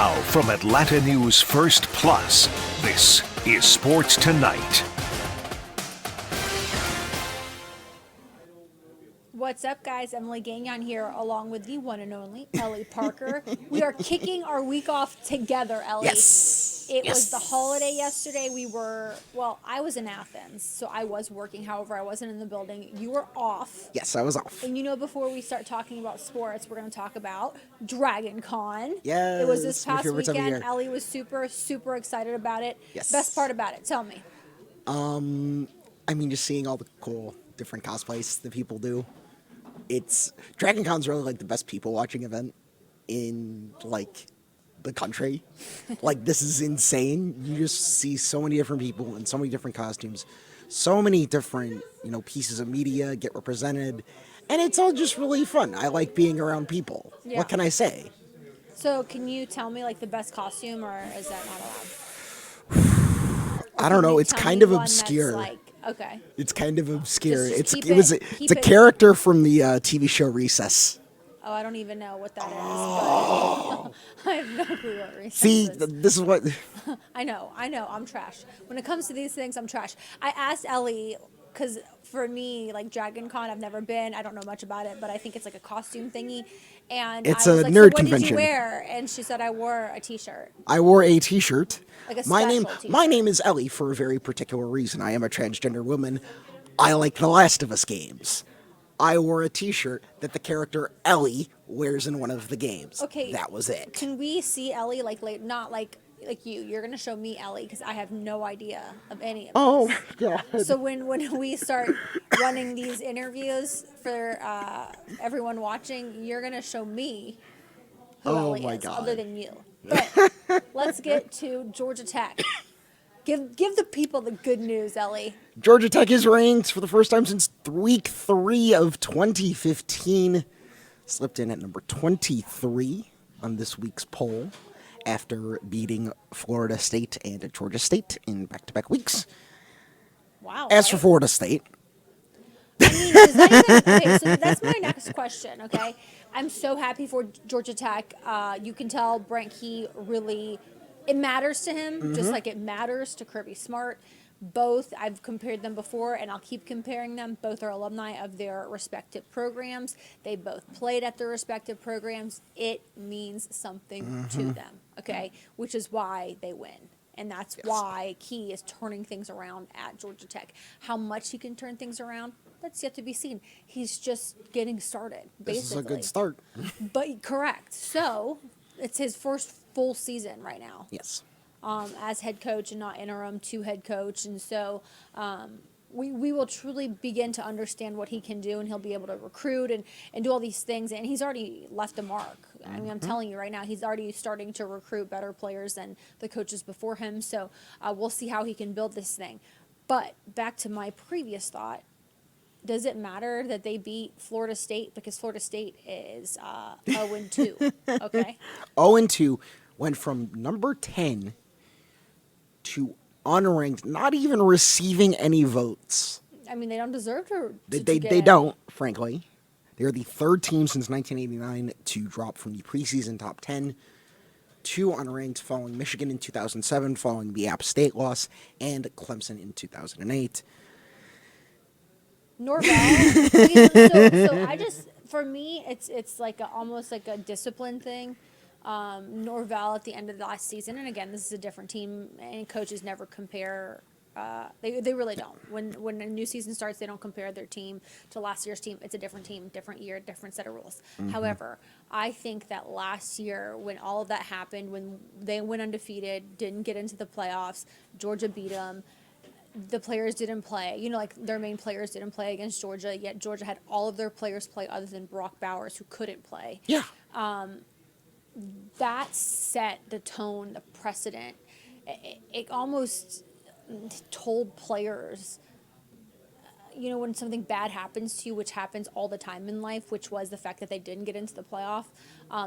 Now from Atlanta News First Plus, this is Sports Tonight. What's up, guys? Emily Gagnon here, along with the one and only Ellie Parker. We are kicking our week off together, Ellie. Yes. It was the holiday yesterday. I was in Athens, so I was working. However, I wasn't in the building. You were off. Yes, I was off. And before we start talking about sports, we're going to talk about Dragon Con. Yes. It was this my past favorite time of weekend. year. Ellie was super, super excited about it. Yes. Best part about it, tell me. Just seeing all the cool different cosplays that people do. Dragon Con's really like the best people watching event in the country. This is insane. You just see so many different people in so many different costumes, so many different, pieces of media get represented, and it's all just really fun. I like being around people. Yeah. What can I say? So can you tell me the best costume, or is that not allowed? I don't know. It's kind of obscure. Okay. It's kind of obscure. Just It's a character from the TV show Recess. Oh, I don't even know what that is. But I have no clue what Recess See, is. this is what. I know. I'm trash. When it comes to these things, I'm trash. I asked Ellie, because for me, Dragon Con, I've never been. I don't know much about it, but I think it's a costume thingy. And It's I was a like, nerd so what convention. did you wear? And she said I wore a T-shirt. I wore a T-shirt. Like a my special name, T-shirt. my name is Ellie for a very particular reason. I am a transgender woman. I like The Last of Us games. I wore a T-shirt that the character Ellie wears in one of the games. Okay. That was it. Can we see Ellie not like you? You're gonna show me Ellie because I have no idea of any of Oh this. my God. So when we start running these interviews for everyone watching, you're gonna show me who Oh Ellie my is, God. other than you. But let's get to Georgia Tech. Give the people the good news, Ellie. Georgia Tech is ranked for the first time since week 3 of 2015. Slipped in at number 23 on this week's poll after beating Florida State and Georgia State in back-to-back weeks. Wow. As for Florida State, Is that even, okay, so that's my next question, okay? I'm so happy for Georgia Tech. You can tell Brent Key really, it matters to him, just like it matters to Kirby Smart. Both, I've compared them before, and I'll keep comparing them. Both are alumni of their respective programs. They both played at their respective programs. It means something to them, okay? Which is why they win. And that's why Key is turning things around at Georgia Tech. How much he can turn things around, that's yet to be seen. He's just getting started, basically. this is a good start. But correct. So it's his first full season right now. Yes. As head coach and not interim to head coach. And so we will truly begin to understand what he can do, and he'll be able to recruit and do all these things. And he's already left a mark. I mean, I'm telling you right now, he's already starting to recruit better players than the coaches before him. So we'll see how he can build this thing. But back to my previous thought, does it matter that they beat Florida State? Because Florida State is 0-2, okay? 0-2, went from number 10 to unranked, not even receiving any votes. I mean, they don't deserve to They get don't, frankly. They're the third team since 1989 to drop from the preseason top 10 to unranked, following Michigan in 2007, following the App State loss, and Clemson in 2008. Norvell. so I just, for me, it's almost like a discipline thing. Norvell at the end of the last season, and again, this is a different team, and coaches never compare. They really don't. When a new season starts, they don't compare their team to last year's team. It's a different team, different year, different set of rules. However, I think that last year, when all of that happened, when they went undefeated, didn't get into the playoffs, Georgia beat them. The players didn't play. Their main players didn't play against Georgia, yet Georgia had all of their players play other than Brock Bowers, who couldn't play. Yeah. That set the tone, the precedent. It almost told players, when something bad happens to you, which happens all the time in life, which was the fact that they didn't get into the playoff,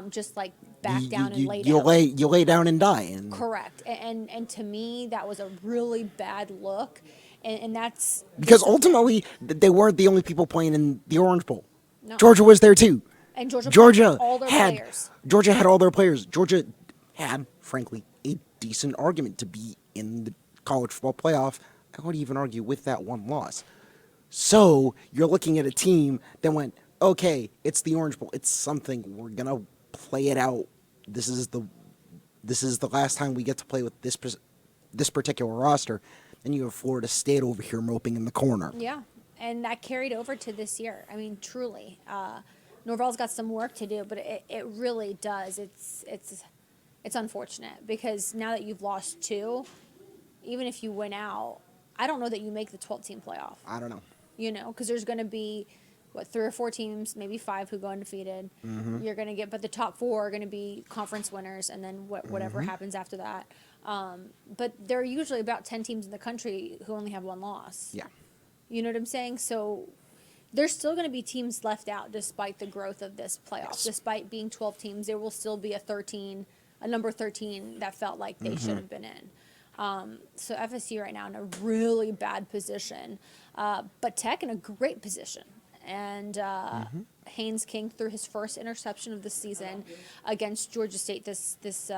just back down and lay down. You lay down and die. And Correct. And to me, that was a really bad look. And that's because ultimately, they weren't the only people playing in the Orange Bowl. No. Georgia was there too. And Georgia Georgia had all their had players. Georgia had all their players. Georgia had, frankly, a decent argument to be in the college football playoff. I would even argue with that one loss. So you're looking at a team that went, okay, it's the Orange Bowl. It's something. We're gonna play it out. This is the last time we get to play with this particular roster. And you have Florida State over here moping in the corner. Yeah, and that carried over to this year. I mean, truly, Norvell's got some work to do, but it really does. It's unfortunate because now that you've lost two, even if you win out, I don't know that you make the 12-team playoff. I don't know. You know, because there's going to be, 3 or 4 teams, maybe 5 who go undefeated. Mm-hmm. You're going to get, but the top 4 are going to be conference winners, and then whatever happens after that. But there are usually about 10 teams in the country who only have 1 loss. Yeah. You know what I'm saying? So there's still going to be teams left out despite the growth of this playoff. Yes. Despite being 12 teams, there will still be a number 13 that felt like they should have been in. So FSU right now in a really bad position, but Tech in a great position. And Haynes King threw his first interception of the season against Georgia State this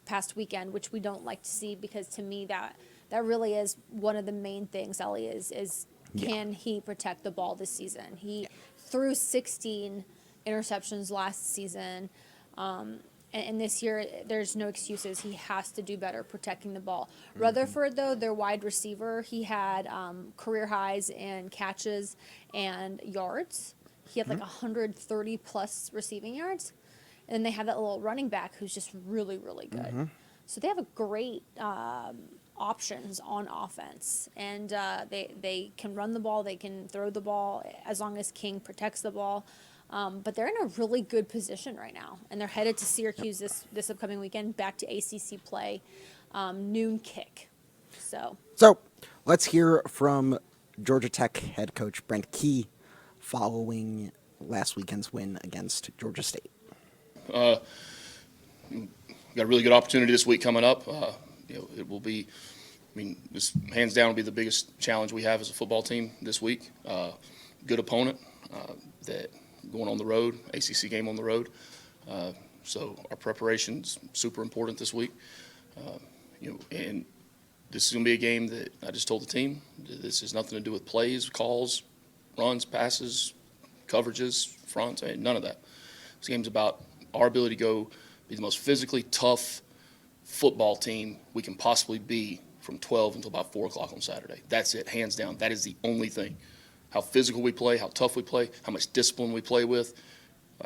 past weekend, which we don't like to see because to me that really is one of the main things, Ellie, is can he protect the ball this season? He threw 16 interceptions last season. And this year, there's no excuses. He has to do better protecting the ball. Rutherford, though, their wide receiver, he had career highs in catches and yards. He had like 130-plus receiving yards. And they have that little running back who's just really, really good. So they have a great options on offense. And they can run the ball. They can throw the ball as long as King protects the ball. But they're in a really good position right now, and they're headed to Syracuse this upcoming weekend, back to ACC play, noon kick. So let's hear from Georgia Tech head coach Brent Key following last weekend's win against Georgia State. Got a really good opportunity this week coming up. It will be, this hands down will be the biggest challenge we have as a football team this week. Good opponent that. Going on the road, ACC game on the road. So our preparation's super important this week. And this is going to be a game that I just told the team, this has nothing to do with plays, calls, runs, passes, coverages, fronts, none of that. This game's about our ability to go be the most physically tough football team we can possibly be from 12 until about 4 o'clock on Saturday. That's it, hands down. That is the only thing. How physical we play, how tough we play, how much discipline we play with,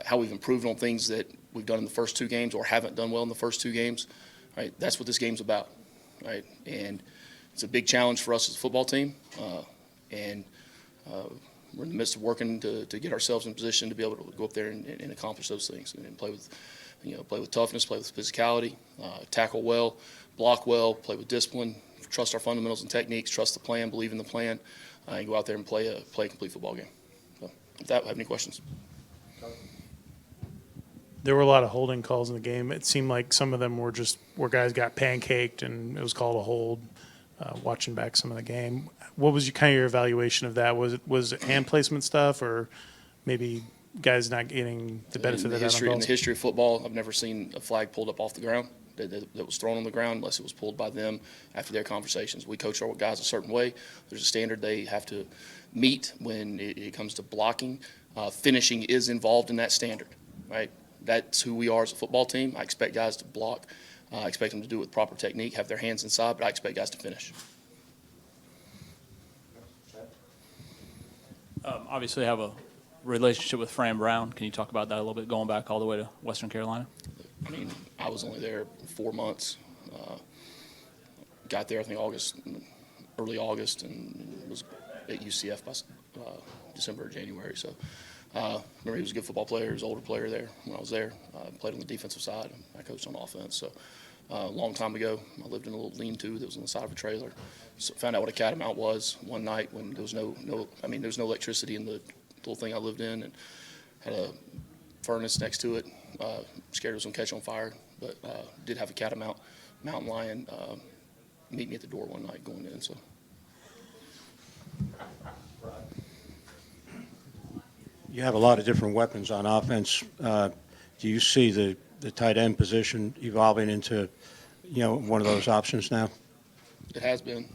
how we've improved on things that we've done in the first 2 games or haven't done well in the first 2 games. Right? That's what this game's about. Right? And it's a big challenge for us as a football team. And we're in the midst of working to get ourselves in position to be able to go up there and accomplish those things and play with toughness, play with physicality, tackle well, block well, play with discipline, trust our fundamentals and techniques, trust the plan, believe in the plan. And go out there and play a complete football game. So, with that, have any questions? There were a lot of holding calls in the game. It seemed like some of them were just where guys got pancaked and it was called a hold. Watching back some of the game, what was your evaluation of that? Was it hand placement stuff, or maybe guys not getting the benefit of that? In the history of football, I've never seen a flag pulled up off the ground that was thrown on the ground unless it was pulled by them after their conversations. We coach our guys a certain way. There's a standard they have to meet when it comes to blocking. Finishing is involved in that standard, right? That's who we are as a football team. I expect guys to block. I expect them to do it with proper technique, have their hands inside, but I expect guys to finish. Obviously, have a relationship with Fran Brown. Can you talk about that a little bit, going back all the way to Western Carolina? I was only there 4 months. Got there, I think, early August, and was at UCF by December or January. So, remember, he was a good football player. He was an older player there when I was there. Played on the defensive side. I coached on offense. So, a long time ago, I lived in a little lean-to that was on the side of a trailer. So, found out what a catamount was one night when there was no electricity in the little thing I lived in, and had a furnace next to it. Scared it was going to catch on fire, but did have a catamount mountain lion meet me at the door one night going in. So. You have a lot of different weapons on offense. Do you see the the tight end position evolving into, one of those options now? It has been.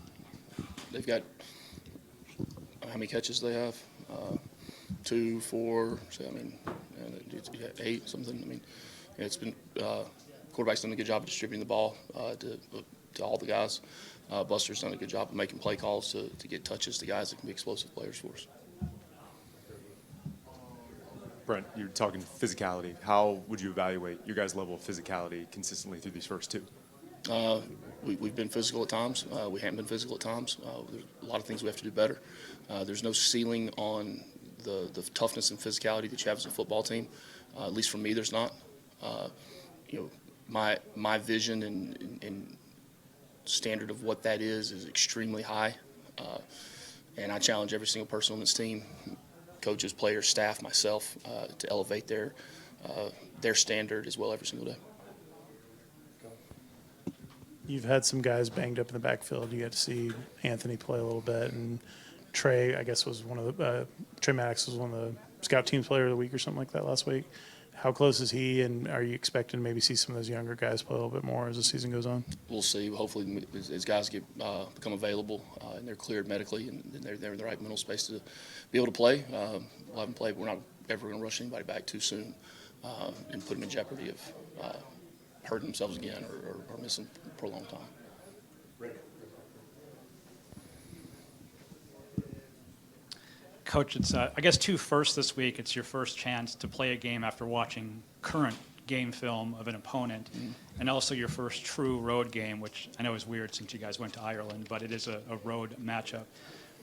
They've got, how many catches do they have? 2, 4, so, I mean, 8, something. I mean, it's been, quarterback's done a good job of distributing the ball to all the guys. Buster's done a good job of making play calls to get touches to guys that can be explosive players for us. Brent, you're talking physicality. How would you evaluate your guys' level of physicality consistently through these first 2? We've been physical at times. We haven't been physical at times. There's a lot of things we have to do better. There's no ceiling on the toughness and physicality that you have as a football team. At least for me, there's not. My vision and standard of what that is extremely high. And I challenge every single person on this team, coaches, players, staff, myself, to elevate their standard as well every single day. You've had some guys banged up in the backfield. You got to see Anthony play a little bit, and Trey, I guess, was one of the Trey Maddox was one of the scout team player of the week or something like that last week. How close is he, and are you expecting to maybe see some of those younger guys play a little bit more as the season goes on? We'll see. Hopefully, as guys become available and they're cleared medically and they're in the right mental space to be able to play. We'll have them play. We're not ever going to rush anybody back too soon and put them in jeopardy of hurting themselves again or missing for a long time. Coach, it's I guess 2 firsts this week. It's your first chance to play a game after watching current game film of an opponent, and also your first true road game, which I know is weird since you guys went to Ireland, but it is a road matchup.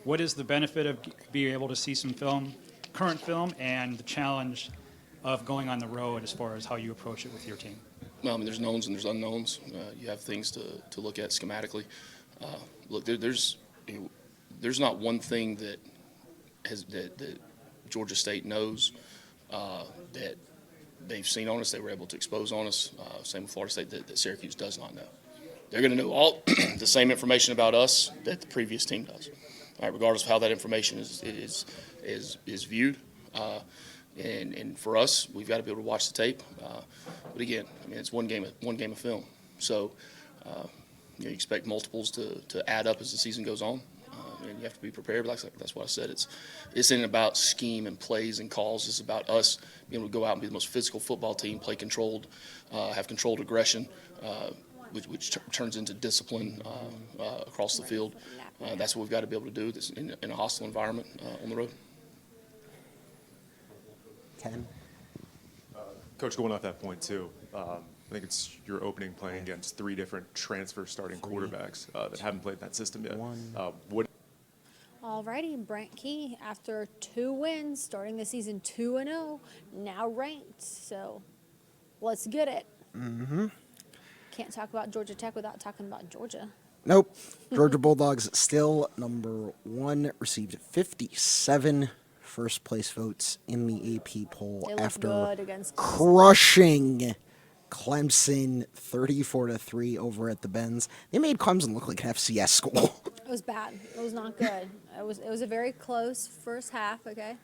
What is the benefit of being able to see some film, current film, and the challenge of going on the road as far as how you approach it with your team? Well, I mean, there's knowns and there's unknowns. You have things to look at schematically. Look, there's not one thing that Georgia State knows that they've seen on us, they were able to expose on us. Same with Florida State that Syracuse does not know. They're going to know all the same information about us that the previous team does, all right, regardless of how that information is viewed. And for us, we've got to be able to watch the tape. But again, I mean, it's one game of film. So you expect multiples to add up as the season goes on. And you have to be prepared. But that's what I said. It isn't about scheme and plays and calls. It's about us being able to go out and be the most physical football team, play controlled, have controlled aggression, which turns into discipline across the field. That's what we've got to be able to do this in a hostile environment on the road. Ken? Coach, going off that point too, I think it's your opening playing against 3 different transfer starting quarterbacks that haven't played that system yet. Alrighty, Brent Key, after 2 wins, starting the season 2-0, now ranked. So let's get it. Mm-hmm. Can't talk about Georgia Tech without talking about Georgia. Nope. Georgia Bulldogs still number 1, received 57 first place votes in the AP poll They looked after good against crushing Clemson 34-3 over at the Benz. They made Clemson look like an FCS school. It was bad. It was not good. It was a very close first half. Okay,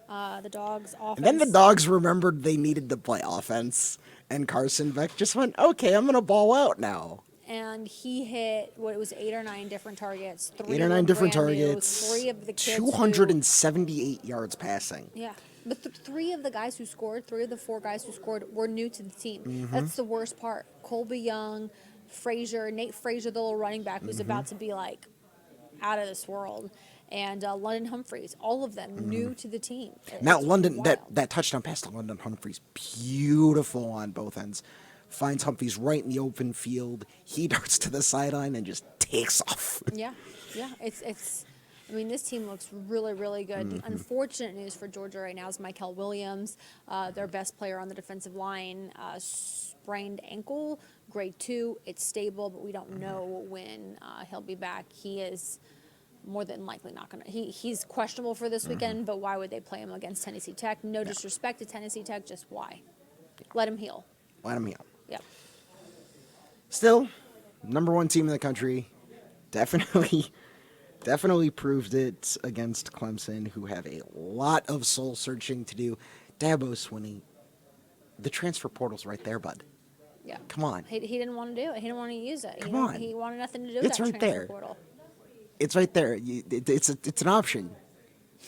the Dogs' offense. And then the Dogs remembered they needed to play offense, and Carson Beck just went, "Okay, I'm gonna ball out now." And he hit what was 8 or 9 different targets. 3 8 or of 9 them different brand new, targets. 3 of the kids 278 yards passing. Yeah, but 3 of the guys who scored, 3 of the 4 guys who scored were new to the team. Mm-hmm. That's the worst part. Colby Young, Nate Frazier, the little running back, who's Mm-hmm. about to be like out of this world, and London Humphreys, all of them new to the team. Now It's London, wild. that touchdown pass to London Humphreys, beautiful on both ends. Finds Humphreys right in the open field. He darts to the sideline and just takes off. Yeah, it's. I mean, this team looks really, really good. Mm-hmm. Unfortunate news for Georgia right now is Michael Williams, their best player on the defensive line, sprained ankle, grade 2. It's stable, but we don't know when he'll be back. He is more than likely not going to. He's questionable for this weekend, but why would they play him against Tennessee Tech? No disrespect to Tennessee Tech, just why? Let him heal. Let him heal. Yep. Still, number 1 team in the country. Definitely proved it against Clemson, who have a lot of soul searching to do. Dabo Swinney, The transfer portal's right there, bud. Yeah. Come on. He didn't want to do it. He didn't want to use it. Come on. He wanted nothing to do with It's that right transfer there. portal. It's right there. It's an option.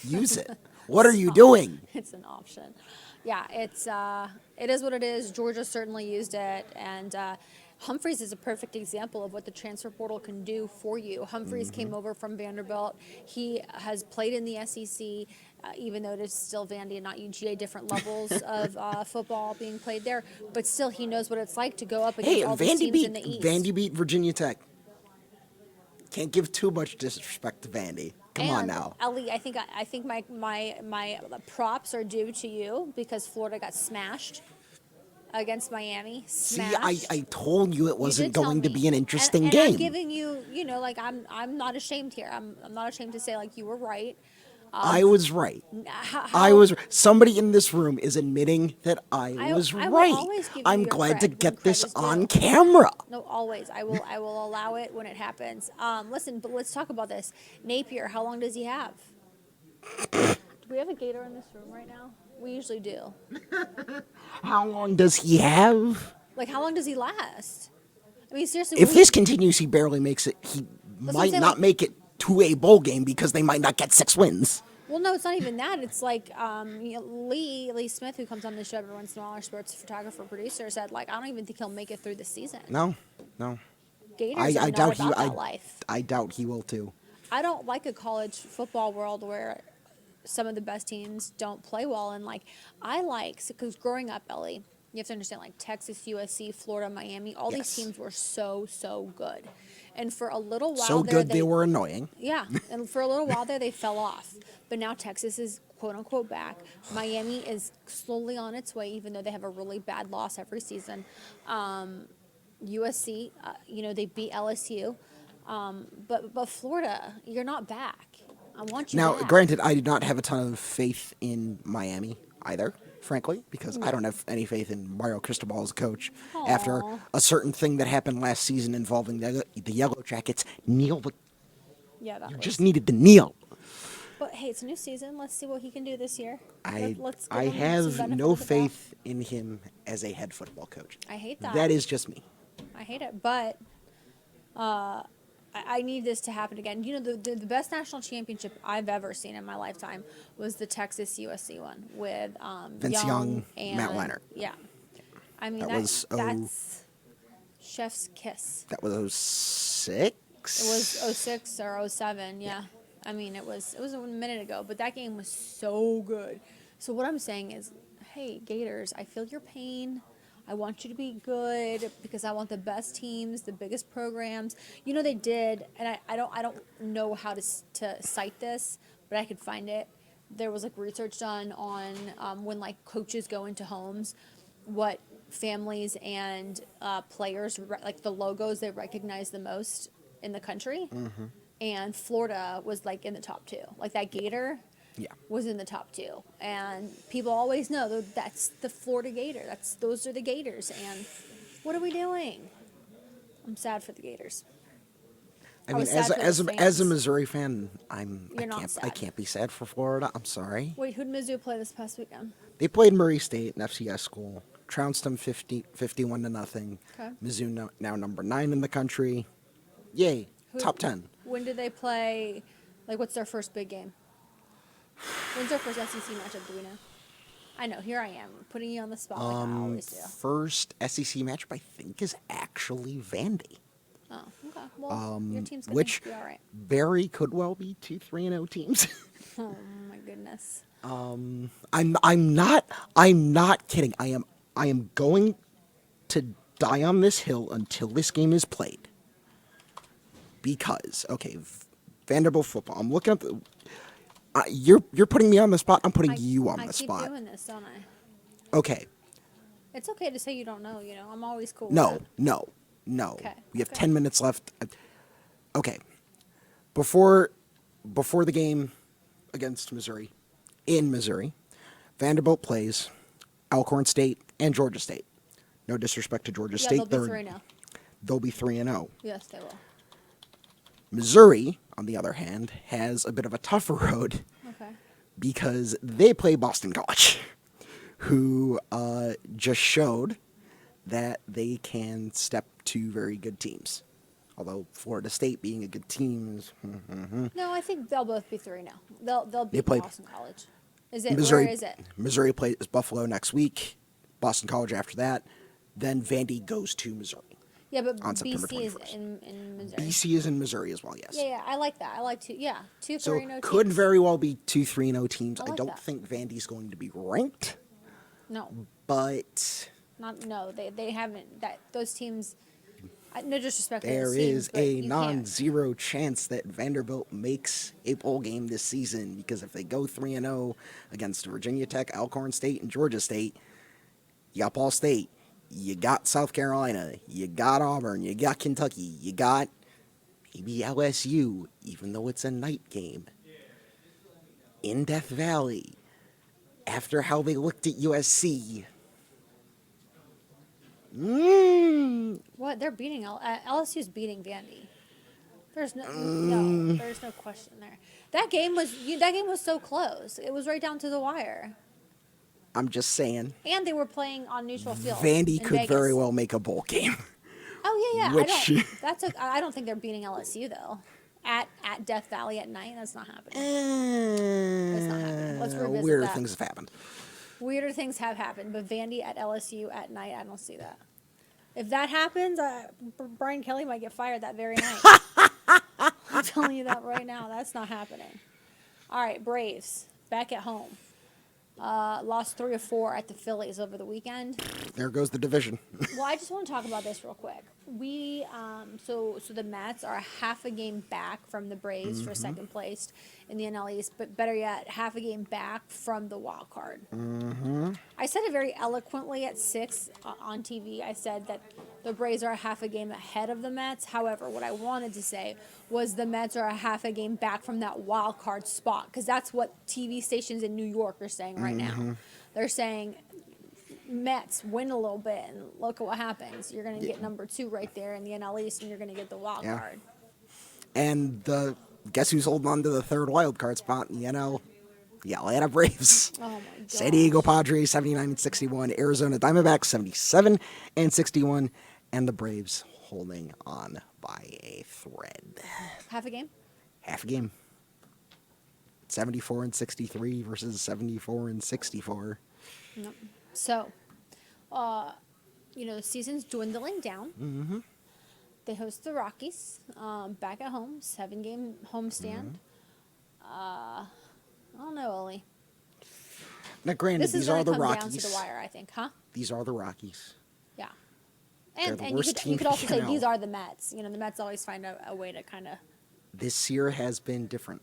Use it. What are you doing? It's an option. Yeah, it is what it is. Georgia certainly used it, and Humphreys is a perfect example of what the transfer portal can do for you. Humphreys came over from Vanderbilt. He has played in the SEC, even though it is still Vandy and not UGA, different levels of football being played there. But still, he knows what it's like to go up against Hey, all these teams in the East. Vandy beat Virginia Tech. Can't give too much disrespect to Vandy. Come on And, now. Ellie, I think my props are due to you because Florida got smashed against Miami. See, Smashed. I told you it You wasn't did tell going to me. be an interesting and game. I'm giving you, like I'm not ashamed here. I'm not ashamed to say like you were right. I was right. How, Somebody in this room is admitting that I was I will right. always give you I'm your glad to cred when get this cred is on due. camera. No, always. I will allow it when it happens. Listen, but let's talk about this. Napier, how long does he have? Do we have a gator in this room right now? We usually do. How long does he have? Like, how long does he last? I mean, seriously. If this continues, he barely makes it. He what I'm might saying, not like- make it to a bowl game because they might not get 6 wins. Well, no, it's not even that. It's like Lee Smith, who comes on the show every once in a while, our sports photographer producer, said like, I don't even think he'll make it through the season. No. Gators are I not doubt about he. that life. I doubt he will too. I don't like a college football world where some of the best teams don't play well. And like, because growing up, Ellie, you have to understand like Texas, USC, Florida, Miami, all Yes. these teams were so good. And for a little while So there, good they were annoying. Yeah, and for a little while there, they fell off. But now Texas is quote unquote back. Miami is slowly on its way, even though they have a really bad loss every season. USC, they beat LSU. But Florida, you're not back. I want you Now, back. granted, I do not have a ton of faith in Miami either, frankly, because I don't have any faith in Mario Cristobal as a coach. After Aw. a certain thing that happened last season involving the Yellowjackets, Yeah, that was. just needed to kneel. But hey, it's a new season. Let's see what he can do this year. Let's give I him some have benefit no of the doubt. faith in him as a head football coach. I hate that. That is just me. I hate it, but I need this to happen again. You know, the best national championship I've ever seen in my lifetime was the Texas USC one with Vince Young, and Matt Leinart. Yeah, I mean that's chef's kiss. That was 06? It was 06 or 07, yeah. I mean, it was a minute ago, but that game was so good. So what I'm saying is, hey, Gators, I feel your pain. I want you to be good because I want the best teams, the biggest programs. You know they did, and I don't know how to cite this, but I could find it. There was like research done on when like coaches go into homes, what families and players like the logos they recognize the most in the country, and Florida was like in the top 2. Like that Gator. Yeah. Was in the top 2, and people always know that's the Florida Gator. Those are the Gators, and what are we doing? I'm sad for the Gators. I mean, was sad for as those a fans. Missouri fan, I You're not sad. can't be sad for Florida. I'm sorry. Wait, who did Mizzou play this past weekend? They played Murray State, an FCS school, trounced them 51-0. Okay. Mizzou now number 9 in the country. Yay, top 10. When did they play? Like, what's their first big game? When's their first SEC matchup? Do we know? I know. Here I am putting you on the spot like I always do. First SEC matchup, I think, is actually Vandy, Oh, okay. Well, your team's gonna which be all right. very could well be 2 3-0 teams. Oh my goodness. I'm not kidding. I am going to die on this hill until this game is played. Because Vanderbilt football. I'm looking at the. You're putting me on the spot. I'm putting you on the spot. I keep doing this, don't I? Okay. It's okay to say you don't know. You know, I'm always cool. No. with Okay. We have okay. 10 minutes left. Okay. Before the game against Missouri, in Missouri, Vanderbilt plays Alcorn State and Georgia State. No disrespect to Georgia that. State. Yeah, they'll be 3-0. They'll be 3-0. Yes, they will. Missouri, on the other hand, has a bit of a tougher road Okay. because they play Boston College, who just showed that they can step to very good teams. Although Florida State being a good team is No, I think they'll both be 3-0. They'll beat play- Boston College. Is it? Missouri. Where is it? Missouri plays Buffalo next week. Boston College after that. Then Vandy goes to Missouri. Yeah, but on September BC is 21st. in Missouri. BC is in Missouri as well. Yes. Yeah, I like that. I like two So 3-0 could teams. very well be 2 3-0 teams. I I like don't that. think Vandy's going to be ranked, No, but no, they haven't. Those teams. No disrespect. to there those teams, is but a you can't. non-zero chance that Vanderbilt makes a bowl game this season, because if they go 3-0 against Virginia Tech, Alcorn State, and Georgia State, you got Ball State, you got South Carolina, you got Auburn, you got Kentucky, you got maybe LSU, even though it's a night game in Death Valley. After how they looked at USC. What they're beating LSU's beating Vandy. There's no there's no question there. That game was so close. It was right down to the wire. I'm just saying, And they were playing on neutral field. Vandy in could Vegas. very well make a bowl game. Oh yeah. Which- I don't think they're beating LSU though. At Death Valley at night, that's not happening. That's not happening. Let's revisit Weirder that. things have happened. Weirder things have happened, but Vandy at LSU at night, I don't see that. If that happens, Brian Kelly might get fired that very night. I'm telling you that right now. That's not happening. All right, Braves back at home. Lost 3 of 4 at the Phillies over the weekend. There goes the division. Well, I just want to talk about this real quick. We so the Mets are half a game back from the Braves for second place in the NL East, but better yet, half a game back from the wild card. I said it very eloquently at 6 on TV. I said that the Braves are a half a game ahead of the Mets. However, what I wanted to say was the Mets are a half a game back from that wild card spot, because that's what TV stations in New York are saying right now. They're saying Mets win a little bit, and look at what happens. You're going to get number 2 right there in the NL East, and you're going to get the wild Yeah. card. And guess who's holding on to the third wild card spot in the NL? The Atlanta Braves. Oh my God. San Diego Padres 79-61, Arizona Diamondbacks 77-61, and the Braves holding on by a thread. Half a game? Half a game. 74-63 versus 74-64. No. So, the season's dwindling down. They host the Rockies back at home, 7-game homestand. I don't know, Oli. Now, granted, This is these going are to the come down to Rockies. the wire, I think, huh? These are the Rockies. Yeah. They're And, the and you worst could, team you could in also the say NL. these are the Mets. The Mets always find a way to kind of. This year has been different.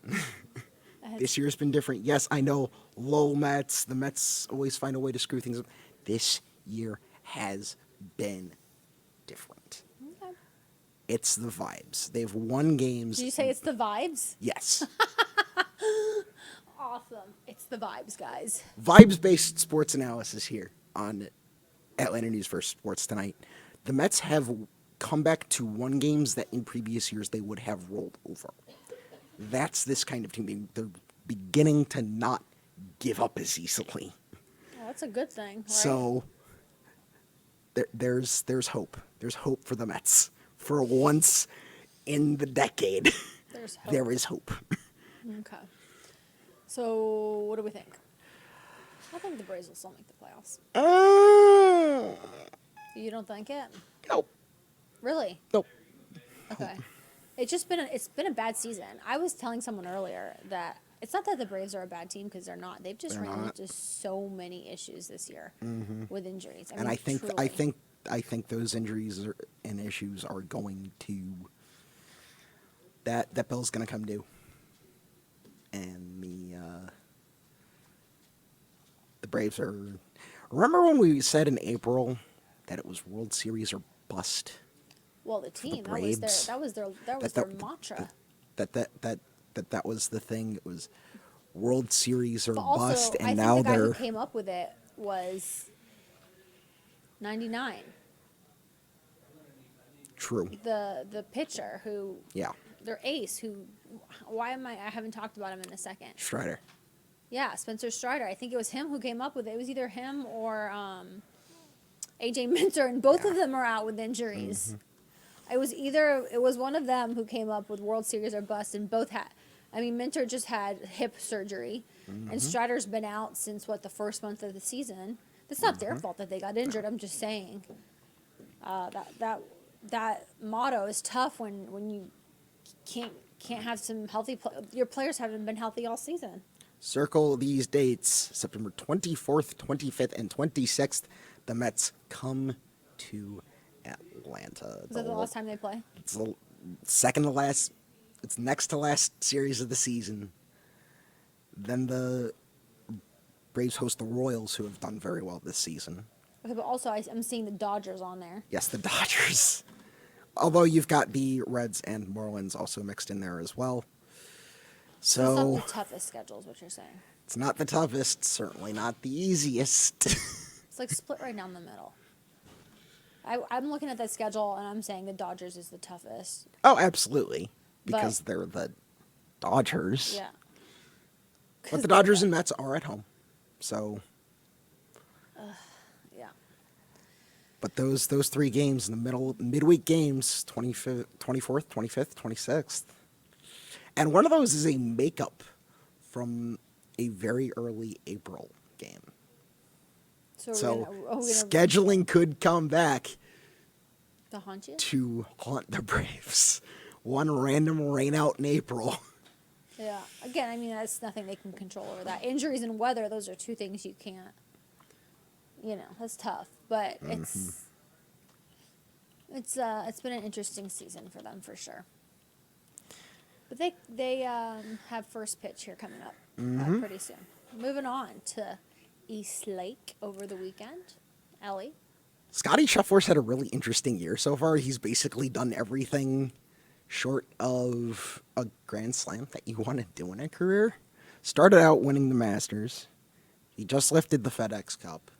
This year's been different. Yes, I know, low Mets. The Mets always find a way to screw things up. This year has been different. Okay. It's the vibes. They've won games. Did you say it's the vibes? Yes. Awesome. It's the vibes, guys. Vibes-based sports analysis here on Atlanta News First Sports tonight. The Mets have come back to won games that in previous years they would have rolled over. That's this kind of team. They're beginning to not give up as easily. Well, that's a good thing, right? So there's hope. There's hope for the Mets. For once in the decade, There's hope. there is hope. Okay. So, what do we think? I think the Braves will still make the playoffs. You don't think it? Nope. Really? Nope. Okay. It's been a bad season. I was telling someone earlier that it's not that the Braves are a bad team, because they're not. They've just They're ran not. into so many issues this year with injuries. And I think truly. I think those injuries and issues are going to that bill's going to come due. And the Braves are. Remember when we said in April that it was World Series or bust? Well, the team Braves, that was their mantra. That was the thing. It was World Series or But also, bust, and I think now the guy they're who came up with it was 99. true. The pitcher who Yeah, their ace who I haven't talked about him in a second. Strider. Yeah, Spencer Strider. I think it was him who came up with it. It was either him or AJ Minter, and both of them are out with injuries. It was one of them who came up with World Series or bust, and both had. I mean, Minter just had hip surgery, and Strider's been out since the first month of the season. That's not their fault that they got injured. I'm just saying. That motto is tough when you can't have some healthy. Your players haven't been healthy all season. Circle these dates: September 24th, 25th, and 26th. The Mets come to Atlanta. Is that the last time they play? It's the second to last. It's next to last series of the season. Then the Braves host the Royals, who have done very well this season. Okay, but also I'm seeing the Dodgers on there. Yes, the Dodgers. Although you've got the Reds and Marlins also mixed in there as well. So it's So not the toughest schedule, is what you're saying. it's not the toughest, certainly not the easiest. It's like split right down the middle. I'm looking at that schedule and I'm saying the Dodgers is the toughest. Oh, absolutely. But- Because they're the Dodgers. Yeah. But the Dodgers and Mets are at home. So, Yeah. but those three games in the midweek games, 24th, 25th, 26th. And one of those is a makeup from a very early April game. So, So we're gonna scheduling could come back to haunt you? to haunt the Braves. One random rain out in April. Yeah. Again, I mean, that's nothing they can control over that. Injuries and weather, those are two things you can't, that's tough. But it's been an interesting season for them for sure. But they have first pitch here coming up pretty soon. Moving on to East Lake over the weekend. Ellie? Scotty Shuffler's had a really interesting year so far. He's basically done everything short of a Grand Slam that you want to do in a career. Started out winning the Masters. He just lifted the FedEx Cup.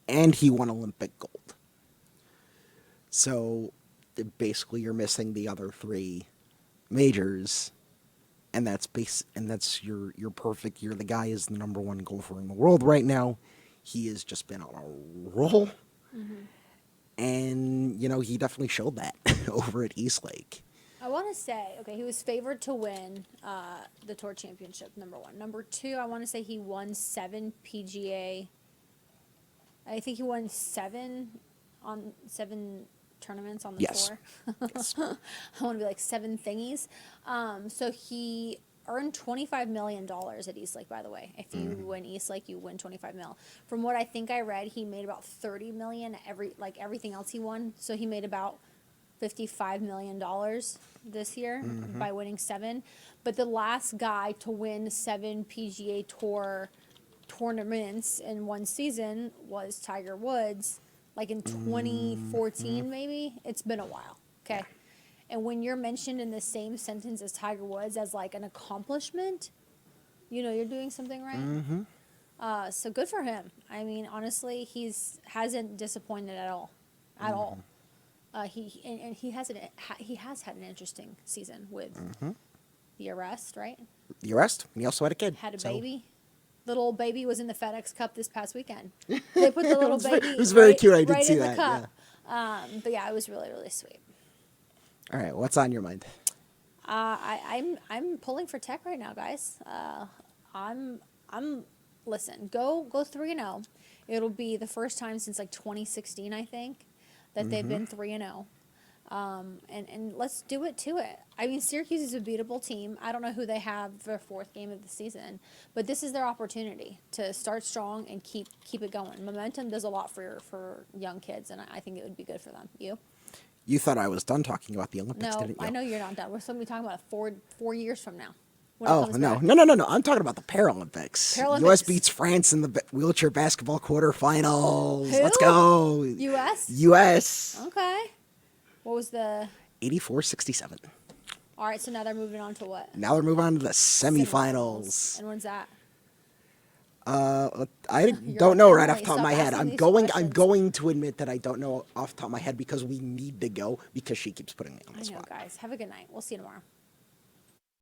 And he won Olympic gold. So basically you're missing the other three majors. And that's your perfect year. The guy is the number one golfer in the world right now. He has just been on a roll. And, he definitely showed that over at East Lake. I want to say, he was favored to win the Tour Championship, number one. Number two, I want to say he won 7 PGA. I think he won 7 tournaments on the Yes. tour. I want to be like 7 thingies. So he earned $25 million at East Lake, by the way. If you win East Lake, you win $25 million. From what I think I read, he made about $30 million everything else he won. So he made about $55 million this year by winning 7. But the last guy to win 7 PGA Tour tournaments in one season was Tiger Woods, like in 2014 maybe. It's been a while, okay? And when you're mentioned in the same sentence as Tiger Woods as like an accomplishment, you're doing something right. So good for him. I mean, honestly, hasn't disappointed at all. He has had an interesting season with the arrest, right? The arrest, and he also had a kid. Had a baby. Little old baby was in the FedEx Cup this past weekend. They put the little baby. It was very cute. I did right see in that. the cup. But yeah, it was really, really sweet. All right, what's on your mind? I'm pulling for Tech right now, guys. Listen, go 3-0. It'll be the first time since like 2016, I think, that they've been 3-0. And let's do it to it. I mean, Syracuse is a beatable team. I don't know who they have for 4th game of the season, but this is their opportunity to start strong and keep it going. Momentum does a lot for young kids, and I think it would be good for them. You thought I was done talking about the Olympics, No, didn't you? I know you're not done. We're still going to be talking about it 4 years from now. when it Oh, comes no. back. No. I'm talking about the Paralympics. Paralympics. U.S. beats France in the wheelchair basketball quarterfinals. Who? Let's go. U.S.? U.S. Okay. What was the... 84-67. All right, so now they're moving on to what? Now we're moving on to the semifinals. And when's that? I You're don't know like, right off Emily, the top of my stop head. asking I'm these going questions. to admit that I don't know off the top of my head because we need to go because she keeps putting me on the I know, spot. guys. Have a good night. We'll see you tomorrow.